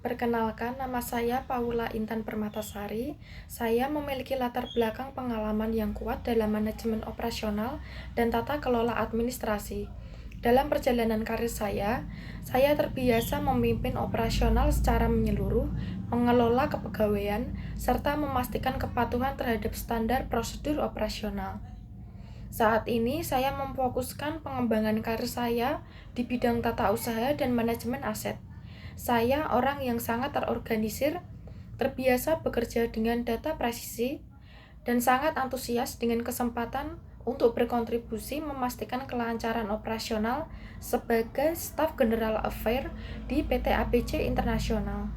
Perkenalkan, nama saya Paula Intan Permatasari. Saya memiliki latar belakang pengalaman yang kuat dalam manajemen operasional dan tata kelola administrasi. Dalam perjalanan karir saya terbiasa memimpin operasional secara menyeluruh, mengelola kepegawaian, serta memastikan kepatuhan terhadap standar prosedur operasional. Saat ini saya memfokuskan pengembangan karir saya di bidang tata usaha dan manajemen aset. Saya orang yang sangat terorganisir, terbiasa bekerja dengan data presisi, dan sangat antusias dengan kesempatan untuk berkontribusi memastikan kelancaran operasional sebagai staf General Affairs di PT ABC Internasional.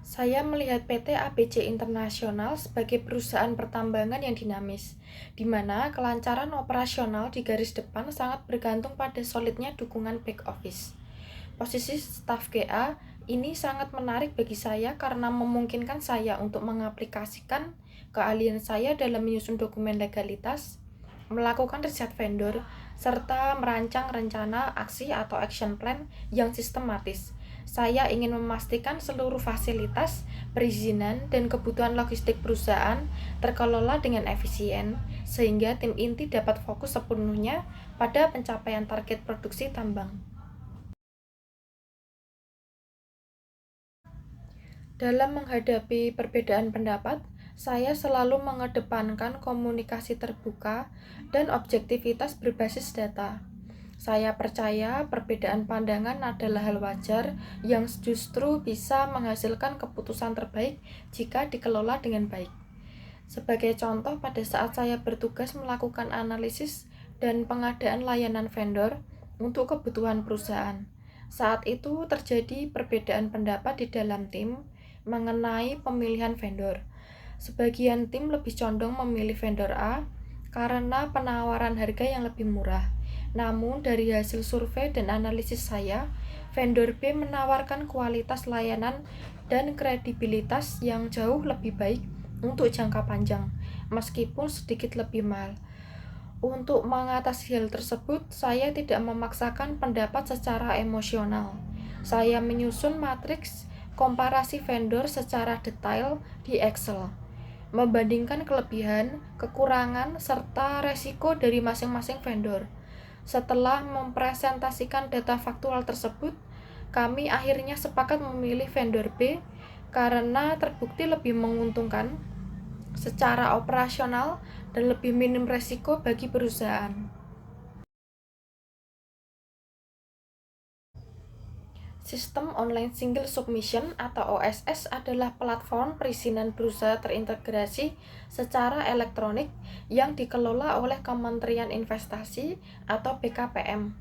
Saya melihat PT ABC Internasional sebagai perusahaan pertambangan yang dinamis, di mana kelancaran operasional di garis depan sangat bergantung pada solidnya dukungan back office. Posisi staf GA ini sangat menarik bagi saya karena memungkinkan saya untuk mengaplikasikan keahlian saya dalam menyusun dokumen legalitas, melakukan riset vendor, serta merancang rencana aksi atau action plan yang sistematis. Saya ingin memastikan seluruh fasilitas, perizinan, dan kebutuhan logistik perusahaan terkelola dengan efisien, sehingga tim inti dapat fokus sepenuhnya pada pencapaian target produksi tambang. Dalam menghadapi perbedaan pendapat, saya selalu mengedepankan komunikasi terbuka dan objektivitas berbasis data. Saya percaya perbedaan pandangan adalah hal wajar yang justru bisa menghasilkan keputusan terbaik jika dikelola dengan baik. Sebagai contoh, pada saat saya bertugas melakukan analisis dan pengadaan layanan vendor untuk kebutuhan perusahaan, saat itu terjadi perbedaan pendapat di dalam tim mengenai pemilihan vendor. Sebagian tim lebih condong memilih vendor A karena penawaran harga yang lebih murah. Namun dari hasil survei dan analisis saya, vendor B menawarkan kualitas layanan dan kredibilitas yang jauh lebih baik untuk jangka panjang, meskipun sedikit lebih mahal. Untuk mengatasi hal tersebut, saya tidak memaksakan pendapat secara emosional. Saya menyusun matriks komparasi vendor secara detail di Excel, membandingkan kelebihan, kekurangan, serta resiko dari masing-masing vendor. Setelah mempresentasikan data faktual tersebut, kami akhirnya sepakat memilih vendor B karena terbukti lebih menguntungkan secara operasional dan lebih minim resiko bagi perusahaan. Sistem Online Single Submission atau OSS adalah platform perizinan berusaha terintegrasi secara elektronik yang dikelola oleh Kementerian Investasi atau BKPM.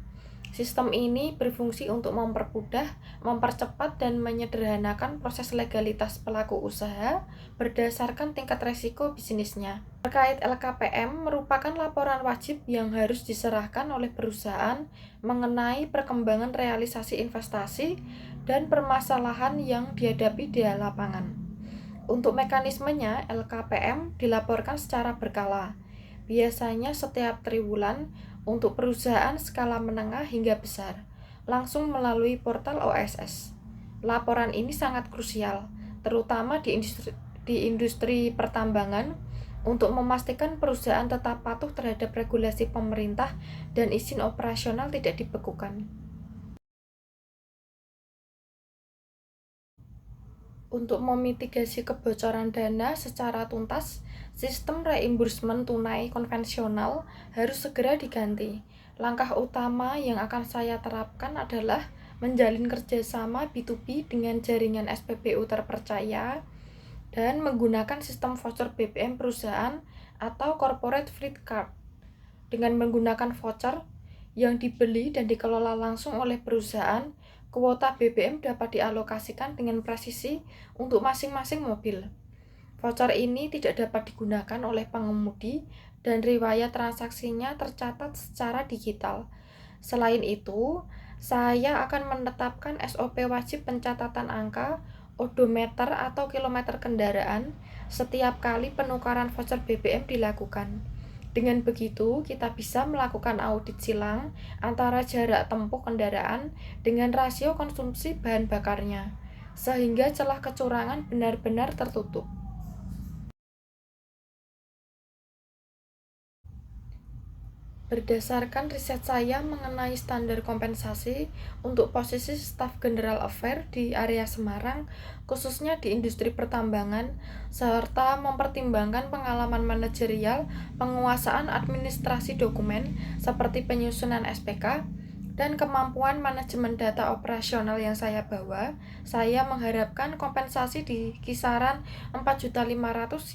Sistem ini berfungsi untuk mempermudah, mempercepat, dan menyederhanakan proses legalitas pelaku usaha berdasarkan tingkat resiko bisnisnya. Terkait LKPM merupakan laporan wajib yang harus diserahkan oleh perusahaan mengenai perkembangan realisasi investasi dan permasalahan yang dihadapi di lapangan. Untuk mekanismenya, LKPM dilaporkan secara berkala, biasanya setiap triwulan untuk perusahaan skala menengah hingga besar, langsung melalui portal OSS. Laporan ini sangat krusial, terutama di industri pertambangan, untuk memastikan perusahaan tetap patuh terhadap regulasi pemerintah dan izin operasional tidak dibekukan. Untuk memitigasi kebocoran dana secara tuntas, sistem reimbursement tunai konvensional harus segera diganti. Langkah utama yang akan saya terapkan adalah menjalin kerjasama B2B dengan jaringan SPBU terpercaya dan menggunakan sistem voucher BBM perusahaan atau corporate fleet card. Dengan menggunakan voucher yang dibeli dan dikelola langsung oleh perusahaan, kuota BBM dapat dialokasikan dengan presisi untuk masing-masing mobil. Voucher ini tidak dapat digunakan oleh pengemudi dan riwayat transaksinya tercatat secara digital. Selain itu, saya akan menetapkan SOP wajib pencatatan angka, odometer atau kilometer kendaraan setiap kali penukaran voucher BBM dilakukan. Dengan begitu, kita bisa melakukan audit silang antara jarak tempuh kendaraan dengan rasio konsumsi bahan bakarnya, sehingga celah kecurangan benar-benar tertutup. Berdasarkan riset saya mengenai standar kompensasi untuk posisi staf General Affair di area Semarang, khususnya di industri pertambangan, serta mempertimbangkan pengalaman manajerial, penguasaan administrasi dokumen seperti penyusunan SPK, dan kemampuan manajemen data operasional yang saya bawa, saya mengharapkan kompensasi di kisaran 4.500.000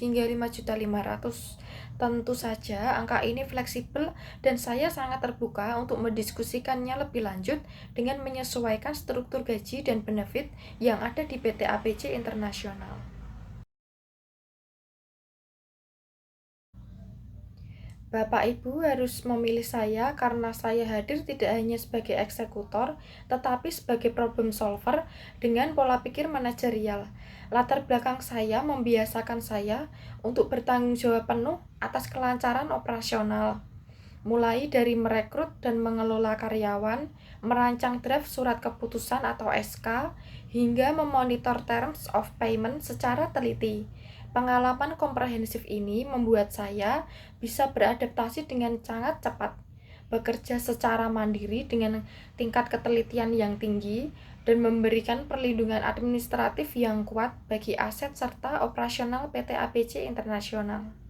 hingga 5.500.000. Tentu saja angka ini fleksibel dan saya sangat terbuka untuk mendiskusikannya lebih lanjut dengan menyesuaikan struktur gaji dan benefit yang ada di PT APC Internasional. Bapak Ibu harus memilih saya karena saya hadir tidak hanya sebagai eksekutor, tetapi sebagai problem solver dengan pola pikir manajerial. Latar belakang saya membiasakan saya untuk bertanggung jawab penuh atas kelancaran operasional, mulai dari merekrut dan mengelola karyawan, merancang draft surat keputusan atau SK, hingga memonitor terms of payment secara teliti. Pengalaman komprehensif ini membuat saya bisa beradaptasi dengan sangat cepat, bekerja secara mandiri dengan tingkat ketelitian yang tinggi, dan memberikan perlindungan administratif yang kuat bagi aset serta operasional PT APC Internasional.